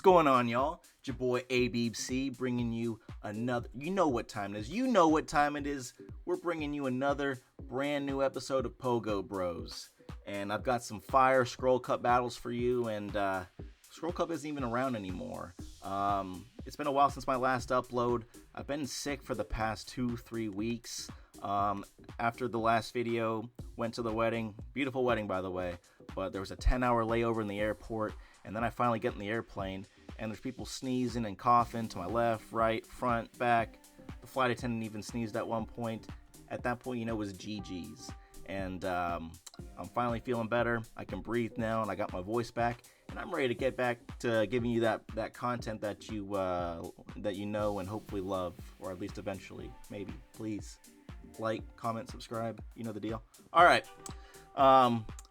What's going on, y'all? It's your boy ABC bringing you another. You know what time it is. You know what time it is. We're bringing you another brand new episode of PogoBros. And I've got some fire Scroll Cup battles for you. And Scroll Cup isn't even around anymore. It's been a while since my last upload. I've been sick for the past 2-3 weeks. After the last video, went to the wedding. Beautiful wedding, by the way. But there was a 10-hour layover in the airport. And then I finally get in the airplane, and there's people sneezing and coughing to my left, right, front, back. The flight attendant even sneezed at one point. At that point, you know, it was GG's. And I'm finally feeling better. I can breathe now, and I got my voice back. And I'm ready to get back to giving you that content that you know and hopefully love, or at least eventually, maybe. Please like, comment, subscribe. You know the deal. All right.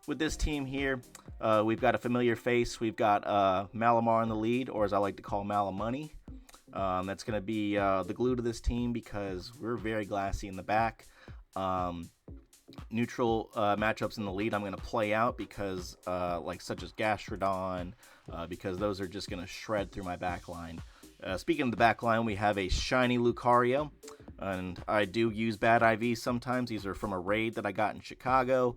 With this team here, we've got a familiar face. We've got Malamar in the lead, or as I like to call Malamoney. That's going to be the glue to this team because we're very glassy in the back. Neutral matchups in the lead I'm going to play out because such as Gastrodon, because those are just going to shred through my back line. Speaking of the back line, we have a shiny Lucario, and I do use bad IVs sometimes. These are from a raid that I got in Chicago.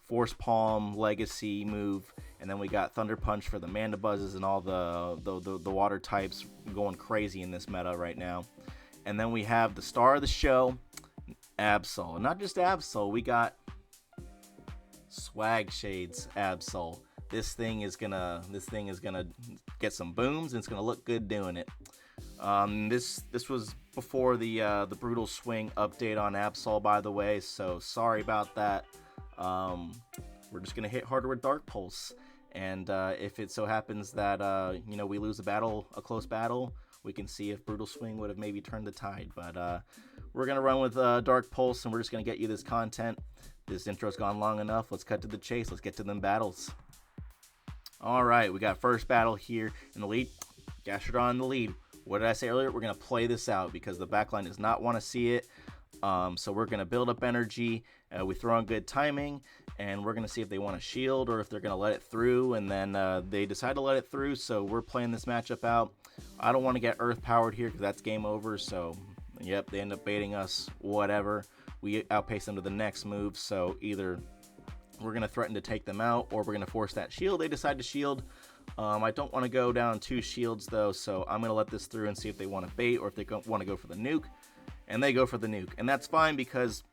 Force Palm, Legacy move, and then we got Thunder Punch for the Mandabuzzes and all the water types going crazy in this meta right now. And then we have the star of the show, Absol. And not just Absol, we got Swag Shades Absol. This thing is gonna get some booms, and it's gonna look good doing it. This was before the Brutal Swing update on Absol, by the way, so sorry about that. We're just gonna hit harder with Dark Pulse, and if it so happens that we lose a close battle, we can see if Brutal Swing would have maybe turned the tide. But we're gonna run with Dark Pulse, and we're just gonna get you this content. This intro's gone long enough. Let's cut to the chase. Let's get to them battles. All right, we got first battle here in the lead. Gastrodon in the lead. What did I say earlier? We're gonna play this out because the backline does not want to see it. So we're going to build up energy, we throw on good timing, and we're going to see if they want to shield or if they're going to let it through, and then they decide to let it through, so we're playing this matchup out. I don't want to get earth powered here because that's game over, so yep, they end up baiting us, whatever. We outpace them to the next move, so either we're going to threaten to take them out or we're going to force that shield. They decide to shield. I don't want to go down 2 shields though, so I'm going to let this through and see if they want to bait or if they want to go for the nuke. And they go for the nuke, and that's fine because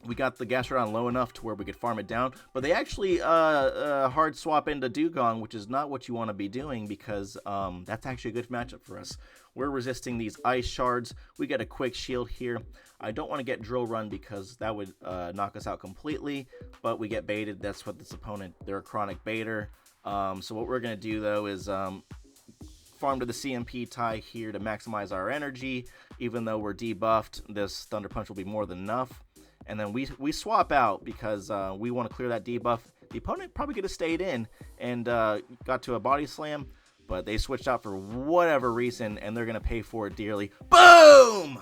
we got the Gastrodon low enough to where we could farm it down. But they actually hard swap into Dugong, which is not what you want to be doing because that's actually a good matchup for us. We're resisting these ice shards. We get a quick shield here. I don't want to get Drill Run because that would knock us out completely, but we get baited. That's what this opponent, they're a chronic baiter. So what we're going to do though is farm to the CMP tie here to maximize our energy. Even though we're debuffed, this Thunder Punch will be more than enough. And then we swap out because we want to clear that debuff. The opponent probably could have stayed in and got to a body slam, but they switched out for whatever reason, and they're going to pay for it dearly. Boom!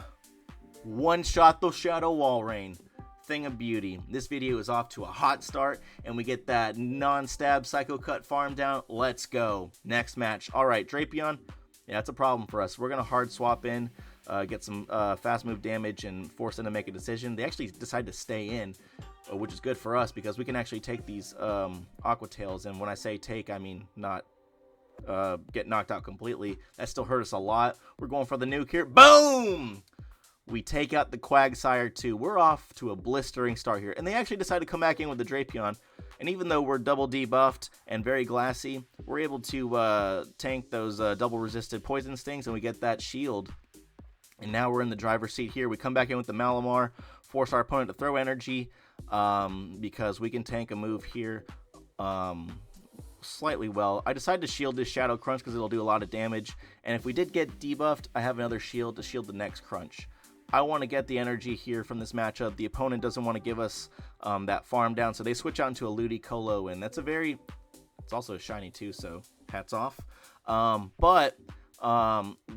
One shot the Shadow Wall Rain. Thing of beauty. This video is off to a hot start, and we get that non-stab Psycho Cut farm down. Let's go. Next match. All right, Drapion. Yeah, that's a problem for us. We're going to hard swap in, get some fast move damage, and force them to make a decision. They actually decide to stay in, which is good for us because we can actually take these Aqua Tails, and when I say take, I mean not get knocked out completely. That still hurt us a lot. We're going for the nuke here. Boom! We take out the Quagsire too. We're off to a blistering start here. And they actually decide to come back in with the Drapion. And even though we're double debuffed and very glassy, we're able to tank those double resisted poison stings, and we get that shield. And now we're in the driver's seat here. We come back in with the Malamar, force our opponent to throw energy because we can tank a move here slightly well. I decided to shield this Shadow Crunch because it'll do a lot of damage. And if we did get debuffed, I have another shield to shield the next Crunch. I want to get the energy here from this matchup. The opponent doesn't want to give us that farm down, so they switch out into a Ludicolo, and it's also a shiny too, so hats off. But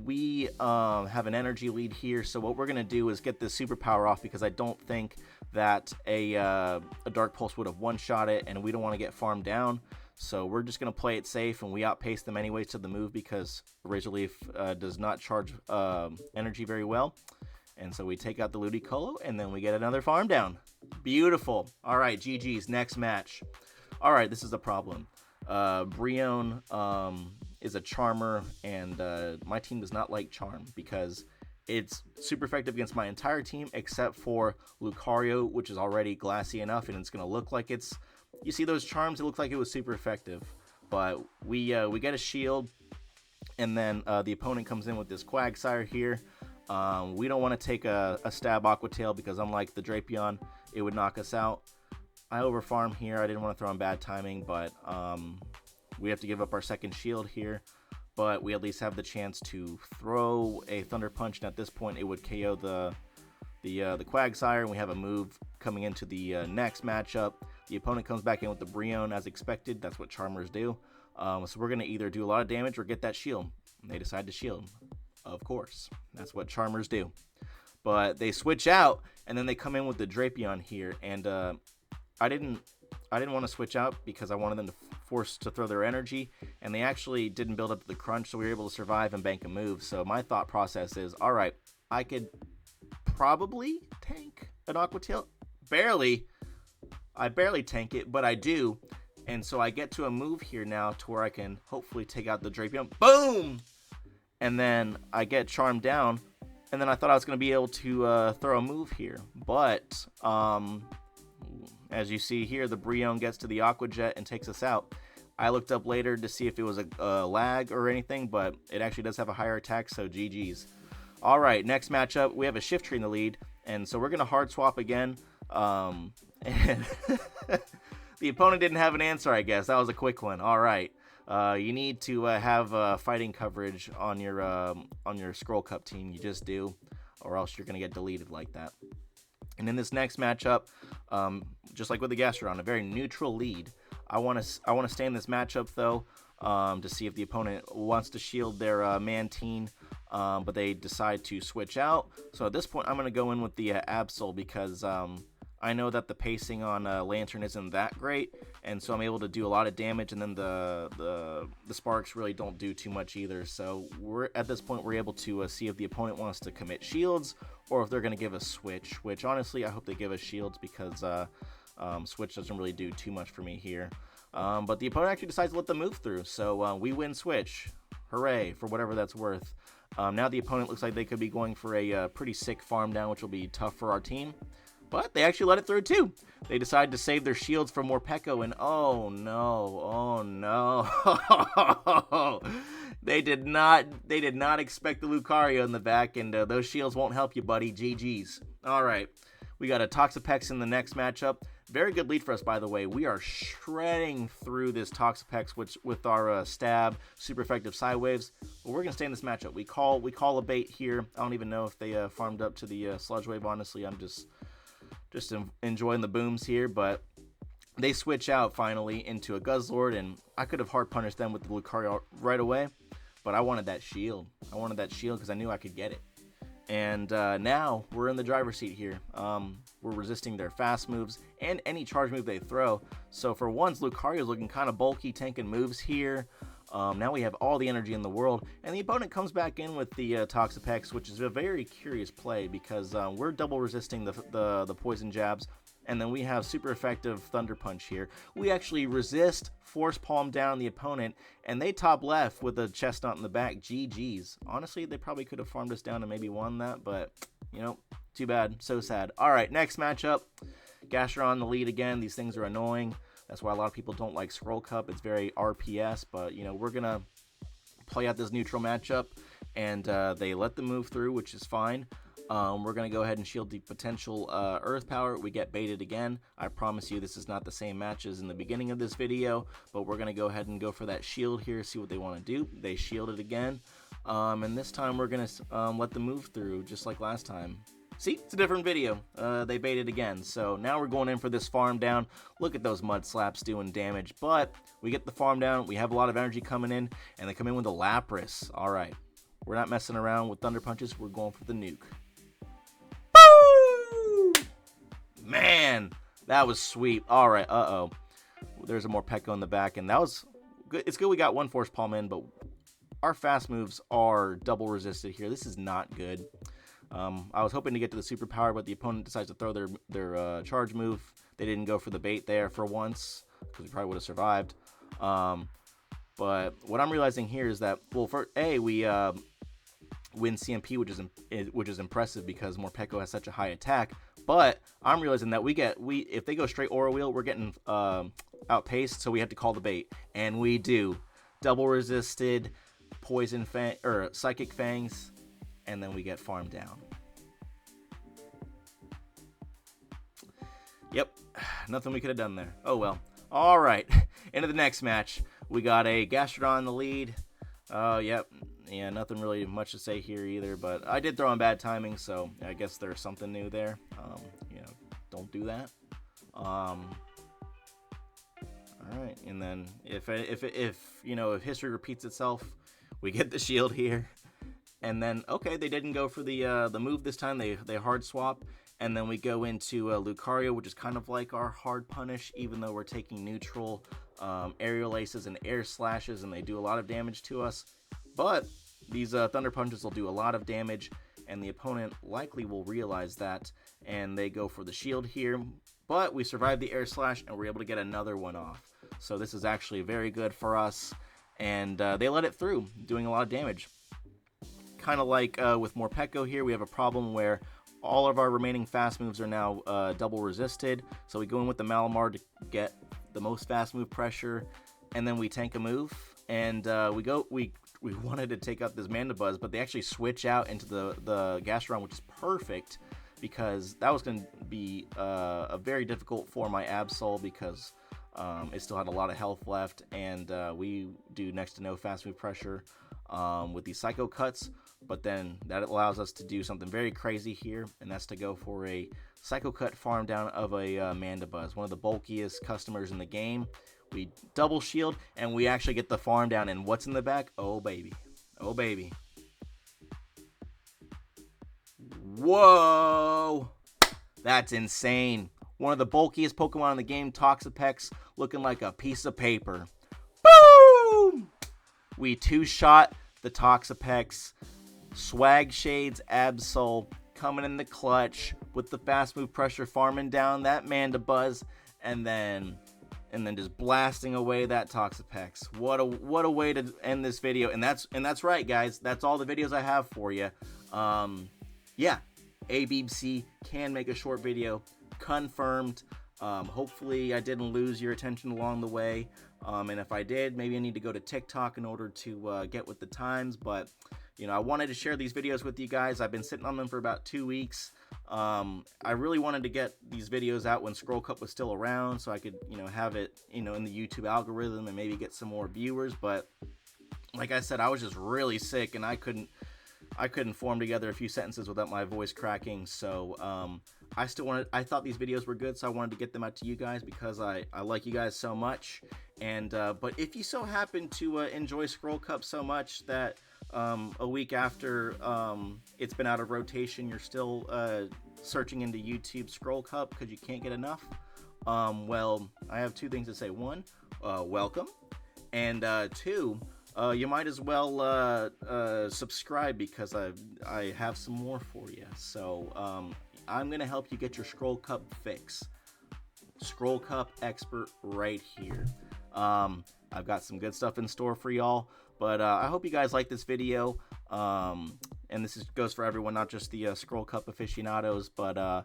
we have an energy lead here, so what we're going to do is get this superpower off because I don't think that a Dark Pulse would have one-shot it, and we don't want to get farmed down. So we're just going to play it safe, and we outpace them anyways to the move because Razor Leaf does not charge energy very well. And so we take out the Ludicolo, and then we get another farm down. Beautiful. All right, GG's. Next match. All right, this is the problem. Brion is a Charmer, and my team does not like Charm because it's super effective against my entire team except for Lucario, which is already glassy enough, and it's going to look like it's... You see those charms? It looked like it was super effective. But we get a shield, and then the opponent comes in with this Quagsire here. We don't want to take a stab Aqua Tail because unlike the Drapion, it would knock us out. I overfarm here. I didn't want to throw in bad timing, but we have to give up our second shield here. But we at least have the chance to throw a Thunder Punch, and at this point it would KO the Quagsire, and we have a move coming into the next matchup. The opponent comes back in with the Brion as expected. That's what Charmers do. So we're going to either do a lot of damage or get that shield. And they decide to shield. Of course. That's what Charmers do. But they switch out, and then they come in with the Drapion here. And I didn't want to switch out because I wanted them to force to throw their energy. And they actually didn't build up to the crunch, so we were able to survive and bank a move. So my thought process is, all right, I could probably tank an Aqua Tail. Barely. I barely tank it, but I do. And so I get to a move here now to where I can hopefully take out the Drapion. Boom! And then I get Charmed down. And then I thought I was going to be able to throw a move here. But as you see here, the Brion gets to the Aqua Jet and takes us out. I looked up later to see if it was a lag or anything, but it actually does have a higher attack, so GG's. All right, next matchup, we have a Shift Tree in the lead. And so we're going to hard swap again. And the opponent didn't have an answer, I guess. That was a quick one. All right. You need to have fighting coverage on your Scroll Cup team. You just do, or else you're going to get deleted like that. And in this next matchup, just like with the Gastrodon, a very neutral lead. I want to stay in this matchup, though, to see if the opponent wants to shield their Mantine. But they decide to switch out. So at this point, I'm going to go in with the Absol because I know that the pacing on Lantern isn't that great, and so I'm able to do a lot of damage, and then the Sparks really don't do too much either. So at this point, we're able to see if the opponent wants to commit shields or if they're going to give us switch, which honestly, I hope they give us shields because switch doesn't really do too much for me here. But the opponent actually decides to let them move through, so we win switch. Hooray, for whatever that's worth. Now the opponent looks like they could be going for a pretty sick farm down, which will be tough for our team. But they actually let it through too. They decided to save their shields for more Pekko, and oh no, they did not expect the Lucario in the back, and those shields won't help you, buddy. GG's. All right, we got a Toxapex in the next matchup. Very good lead for us, by the way. We are shredding through this Toxapex with our stab, super effective side waves. But we're gonna stay in this matchup. We call a bait here. I don't even know if they farmed up to the sludge wave. Honestly, I'm just enjoying the booms here, but they switch out finally into a Guzzlord, and I could have hard punished them with the Lucario right away, but I wanted that shield. I wanted that shield because I knew I could get it. And now we're in the driver's seat here. We're resisting their fast moves and any charge move they throw. So for once, Lucario's looking kind of bulky, tanking moves here. Now we have all the energy in the world, and the opponent comes back in with the Toxapex, which is a very curious play because we're double resisting the poison jabs, and then we have super effective Thunder Punch here. We actually resist, force palm down the opponent, and they top left with a Chestnut in the back. GG's. Honestly, they probably could have farmed us down and maybe won that, but, you know, too bad. So sad. All right, next matchup. Gastrodon in the lead again. These things are annoying. That's why a lot of people don't like Scroll Cup. It's very RPS, but, you know, we're going to play out this neutral matchup, and they let them move through, which is fine. We're going to go ahead and shield the potential Earth Power. We get baited again. I promise you this is not the same match as in the beginning of this video, but we're going to go ahead and go for that shield here, see what they want to do. They shielded again, and this time we're going to let them move through just like last time. See, it's a different video. They baited again. So now we're going in for this farm down. Look at those mud slaps doing damage, but we get the farm down. We have a lot of energy coming in, and they come in with a Lapras. All right, we're not messing around with Thunder Punches. We're going for the nuke. Man, that was sweet. All right, There's a Morpeko in the back, and that was good. It's good we got one Force Palm in, but our fast moves are double resisted here. This is not good. I was hoping to get to the superpower, but the opponent decides to throw their charge move. They didn't go for the bait there for once, because we probably would have survived. But what I'm realizing here is that, well, for A, we win CMP, which is impressive because Morpeko has such a high attack. But I'm realizing that if they go straight Aura Wheel, we're getting outpaced, so we have to call the bait, and we do. Double resisted, Poison Fang or Psychic Fangs, and then we get farmed down. Yep, nothing we could have done there. Oh well. All right, into the next match. We got a Gastrodon in the lead. Yep. Yeah, nothing really much to say here either, but I did throw in bad timing, so I guess there's something new there. You know, don't do that. All right, and then if you know, if history repeats itself, we get the shield here, and then okay, they didn't go for the move this time. They hard swap, and then we go into Lucario, which is kind of like our hard punish, even though we're taking neutral aerial aces and air slashes, and they do a lot of damage to us. But these Thunder Punches will do a lot of damage, and the opponent likely will realize that, and they go for the shield here. But we survived the air slash, and we're able to get another one off. So this is actually very good for us, and they let it through, doing a lot of damage. Kind of like with Morpeko here, we have a problem where all of our remaining fast moves are now double resisted. So we go in with the Malamar to get the most fast move pressure, and then we tank a move, and we wanted to take out this Mandibuzz, but they actually switch out into the Gastrodon, which is perfect, because that was going to be a very difficult for my Absol, because it still had a lot of health left, and we do next to no fast move pressure with these Psycho Cuts, but then that allows us to do something very crazy here, and that's to go for a Psycho Cut farm down of a Mandibuzz, one of the bulkiest customers in the game. We double shield, and we actually get the farm down, and what's in the back? Oh, baby. Oh, baby. Whoa! That's insane. One of the bulkiest Pokemon in the game, Toxapex, looking like a piece of paper. Boom! We two-shot the Toxapex. Swag Shades Absol coming in the clutch with the fast move pressure, farming down that Mandibuzz, and then just blasting away that Toxapex. What a way to end this video. And that's right, guys. That's all the videos I have for you. Yeah, ABC can make a short video. Confirmed. Hopefully I didn't lose your attention along the way. And if I did, maybe I need to go to TikTok in order to get with the times. But you know, I wanted to share these videos with you guys. I've been sitting on them for about 2 weeks. I really wanted to get these videos out when Scroll Cup was still around, so I could, you know, have it, you know, in the YouTube algorithm and maybe get some more viewers. But like I said, I was just really sick, and I couldn't form together a few sentences without my voice cracking. So I thought these videos were good, so I wanted to get them out to you guys because I like you guys so much. And but if you so happen to enjoy Scroll Cup so much that a week after it's been out of rotation, you're still searching into YouTube Scroll Cup because you can't get enough, well, I have two things to say. One, welcome, and two, you might as well subscribe, because I have some more for you. So I'm gonna help you get your Scroll Cup fix. Scroll Cup expert right here. I've got some good stuff in store for y'all, but I hope you guys like this video. And this goes for everyone, not just the Scroll Cup aficionados, but I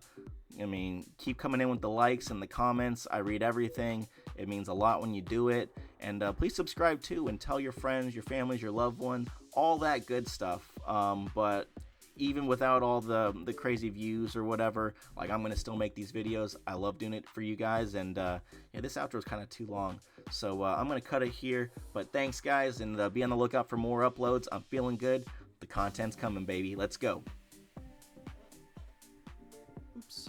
mean, keep coming in with the likes and the comments. I read everything. It means a lot when you do it. And please subscribe too, and tell your friends, your families, your loved ones, all that good stuff. But even without all the crazy views or whatever, like, I'm gonna still make these videos. I love doing it for you guys. And yeah, this outro is kind of too long, so I'm gonna cut it here. But thanks, guys, and be on the lookout for more uploads. I'm feeling good. The content's coming, baby. Let's go. Oops.